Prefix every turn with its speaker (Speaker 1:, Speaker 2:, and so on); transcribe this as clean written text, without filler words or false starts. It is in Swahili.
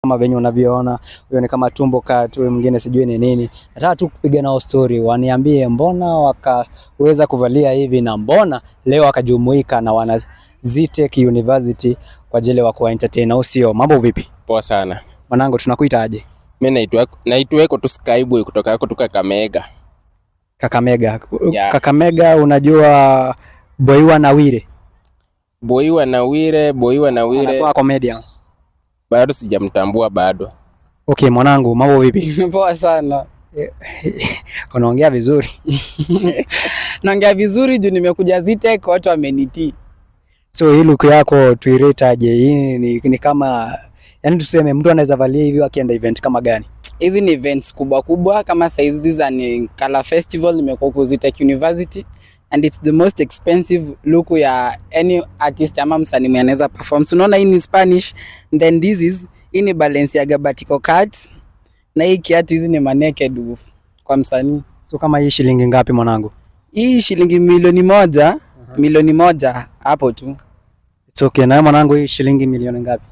Speaker 1: kama venye unavyoona. Huyo ni kama tumbo cut, huyo mwingine sijui ni nini. Nataka tu kupiga nao story, waniambie mbona wakaweza kuvalia hivi na mbona leo wakajumuika na wana Zetech University kwa ajili ya kuwa entertain, au sio? Mambo vipi?
Speaker 2: Poa sana.
Speaker 1: Mwanangu, tunakuita aje?
Speaker 2: Mimi naitwa tu Skyboy kutoka Kakamega.
Speaker 1: Kakamega.
Speaker 2: Yeah.
Speaker 1: Kakamega, unajua Boiwa na Wire?
Speaker 2: Boiwa na Wire.
Speaker 1: Anakuwa comedian.
Speaker 2: Bado sijamtambua bado.
Speaker 1: Okay, mwanangu, mambo vipi?
Speaker 3: Poa sana.
Speaker 1: Unaongea vizuri.
Speaker 3: Naongea vizuri juu nimekuja Zetech, watu wamenitii.
Speaker 1: So hii look yako tuirate aje? Hii ni kama, yani tuseme mtu anaweza valia hivi akienda event kama gani?
Speaker 3: Hizi ni events kubwa kubwa kama size hizi ni Color Festival, nimekuwa ku Zetech University and it's the most expensive look ya any artist ama msanii anaweza perform. Unaona hii ni Spanish, then this is hii ni Balenciaga Batico Cut na hii kiatu hizi ni naked wolf kwa msanii.
Speaker 1: So kama hii shilingi ngapi mwanangu?
Speaker 3: Hii shilingi milioni moja. Milioni moja hapo tu.
Speaker 1: It's okay. Na mwanangu, hii shilingi milioni ngapi?